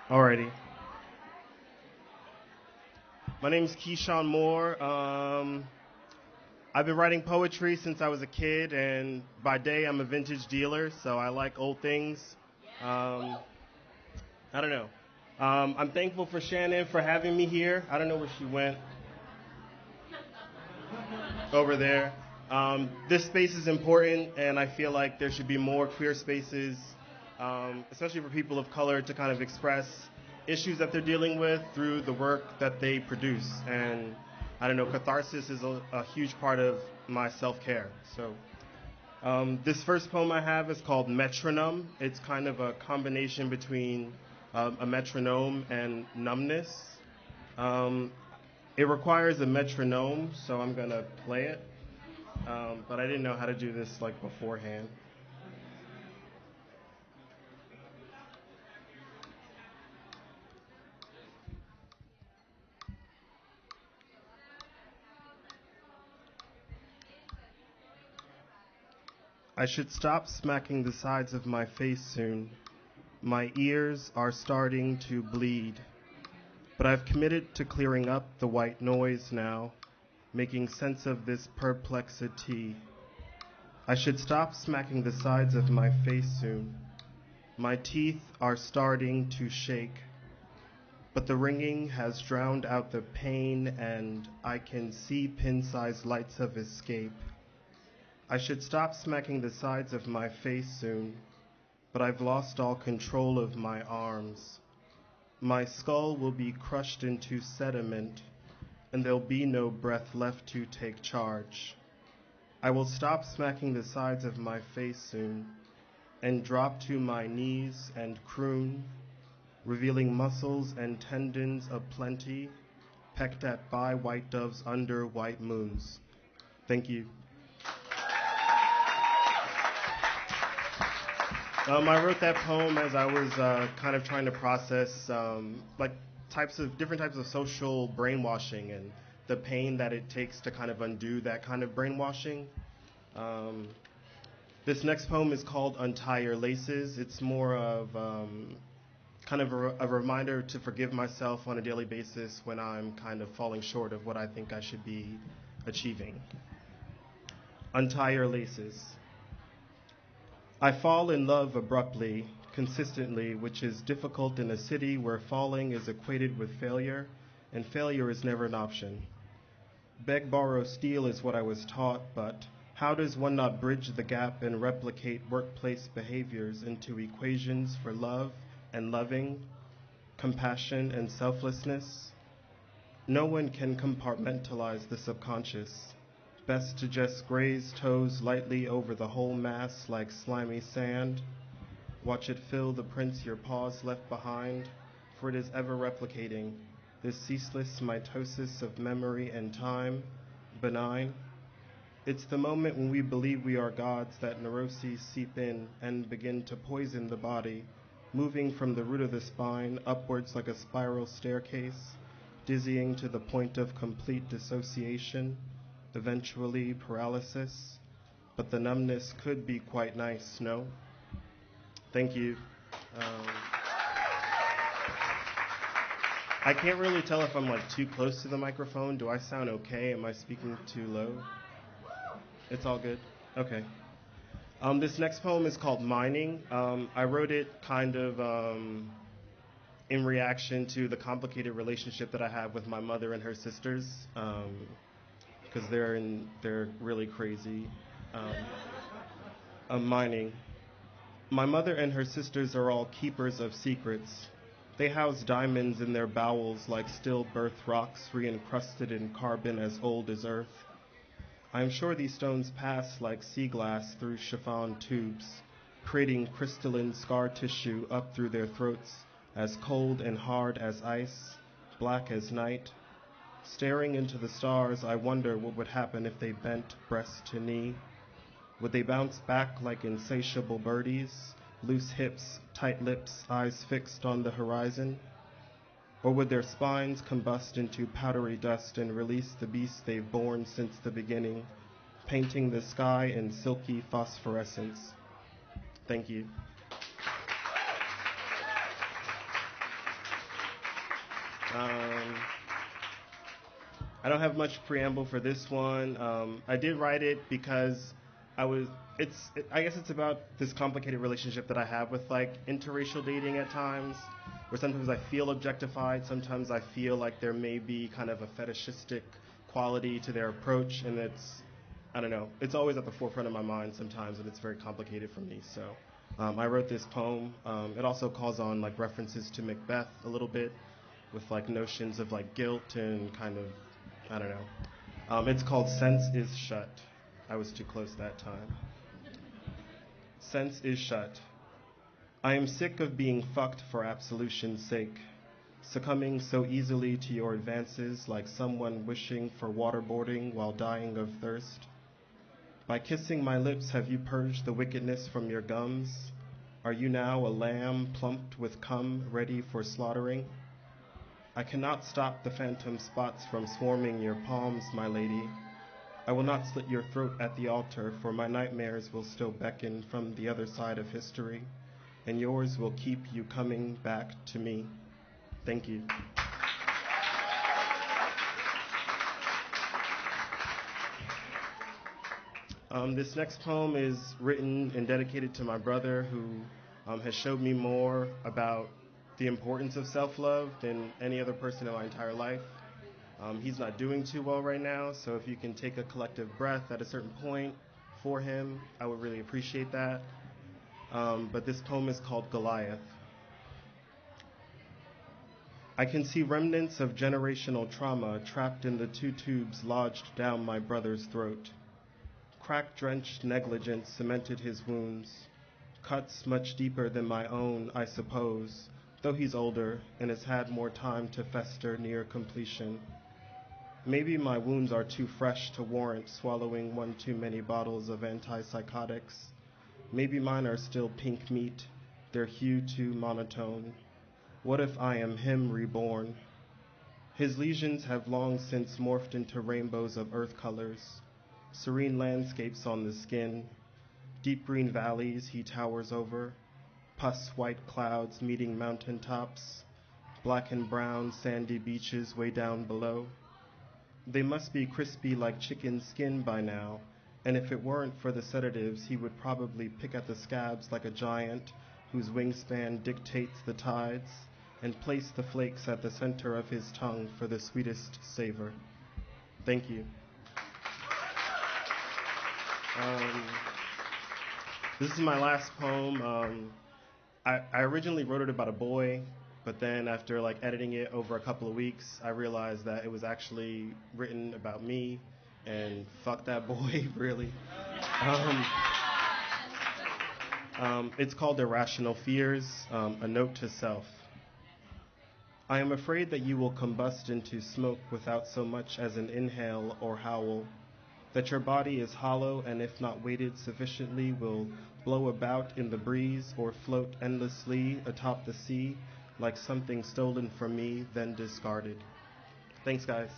Alrighty. My name is Keesean Moore. I've been writing poetry since I was a kid, and by day I'm a vintage dealer, so I like old things. Um, I don't know. I'm thankful for Shannon for having me here. I don't know where she went. Over there. This space is important, and I feel like there should be more queer spaces, especially for people of color, to kind of express issues that they're dealing with through the work that they produce. And I don't know, catharsis is a huge part of my self-care. So this first poem I have is called Metronome. It's kind of a combination between a metronome and numbness. Um, it requires a metronome, so I'm gonna play it. But I didn't know how to do this like beforehand. I should stop smacking the sides of my face soon. My ears are starting to bleed. But I've committed to clearing up the white noise now, making sense of this perplexity. I should stop smacking the sides of my face soon. My teeth are starting to shake, but the ringing has drowned out the pain, and I can see pin-sized lights of escape. I should stop smacking the sides of my face soon, but I've lost all control of my arms. My skull will be crushed into sediment, and there'll be no breath left to take charge. I will stop smacking the sides of my face soon, and drop to my knees and croon, revealing muscles and tendons aplenty, pecked at by white doves under white moons. Thank you. I wrote that poem as I was kind of trying to process like different types of social brainwashing and the pain that it takes to kind of undo that kind of brainwashing. Um, this next poem is called Untie Your Laces. It's more of kind of a reminder to forgive myself on a daily basis when I'm kind of falling short of what I think I should be achieving. Untie your laces. I fall in love abruptly, consistently, which is difficult in a city where falling is equated with failure, and failure is never an option. Beg, borrow, steal is what I was taught, but how does one not bridge the gap and replicate workplace behaviors into equations for love and loving, compassion and selflessness? No one can compartmentalize the subconscious. Best to just graze toes lightly over the whole mass like slimy sand. Watch it fill the prints your paws left behind, for it is ever replicating, this ceaseless mitosis of memory and time, benign. It's the moment when we believe we are gods that neuroses seep in and begin to poison the body, moving from the root of the spine upwards like a spiral staircase, dizzying to the point of complete dissociation, eventually paralysis, but the numbness could be quite nice, no? Thank you. Um, I can't really tell if I'm like too close to the microphone. Do I sound okay? Am I speaking too low? It's all good? Okay. This next poem is called Mining. I wrote it kind of in reaction to the complicated relationship that I have with my mother and her sisters. Because they're really crazy. Mining. My mother and her sisters are all keepers of secrets. They house diamonds in their bowels like stillbirth rocks re-encrusted in carbon as old as earth. I am sure these stones pass like sea glass through chiffon tubes, creating crystalline scar tissue up through their throats, as cold and hard as ice, black as night. Staring into the stars, I wonder what would happen if they bent breast to knee. Would they bounce back like insatiable birdies, loose hips, tight lips, eyes fixed on the horizon? Or would their spines combust into powdery dust and release the beast they've borne since the beginning, painting the sky in silky phosphorescence? Thank you. Um, I don't have much preamble for this one. I did write it because I guess it's about this complicated relationship that I have with like interracial dating at times, where sometimes I feel objectified, sometimes I feel like there may be kind of a fetishistic quality to their approach, and I don't know, it's always at the forefront of my mind sometimes, and it's very complicated for me. So I wrote this poem. It also calls on like references to Macbeth a little bit, with like notions of like guilt and kind of, I don't know. It's called Sense is Shut. I was too close that time. Sense is shut. I am sick of being fucked for absolution's sake, succumbing so easily to your advances like someone wishing for waterboarding while dying of thirst. By kissing my lips have you purged the wickedness from your gums? Are you now a lamb plumped with cum ready for slaughtering? I cannot stop the phantom spots from swarming your palms, my lady. I will not slit your throat at the altar, for my nightmares will still beckon from the other side of history, and yours will keep you coming back to me. Thank you. This next poem is written and dedicated to my brother, who has showed me more about the importance of self-love than any other person in my entire life. He's not doing too well right now, so if you can take a collective breath at a certain point for him, I would really appreciate that. But this poem is called Goliath. I can see remnants of generational trauma trapped in the two tubes lodged down my brother's throat. Crack-drenched negligence cemented his wounds. Cuts much deeper than my own, I suppose, though he's older and has had more time to fester near completion. Maybe my wounds are too fresh to warrant swallowing one too many bottles of antipsychotics. Maybe mine are still pink meat, their hue too monotone. What if I am him reborn? His lesions have long since morphed into rainbows of earth colors, serene landscapes on the skin, deep green valleys he towers over, pus-white clouds meeting mountaintops, black and brown sandy beaches way down below. They must be crispy like chicken skin by now, and if it weren't for the sedatives, he would probably pick at the scabs like a giant whose wingspan dictates the tides, and place the flakes at the center of his tongue for the sweetest savor. Thank you. This is my last poem. I originally wrote it about a boy, but then after like editing it over a couple of weeks, I realized that it was actually written about me, and fuck that boy, really. It's called Irrational Fears, a note to self. I am afraid that you will combust into smoke without so much as an inhale or howl, that your body is hollow and if not weighted sufficiently will blow about in the breeze or float endlessly atop the sea like something stolen from me, then discarded. Thanks, guys.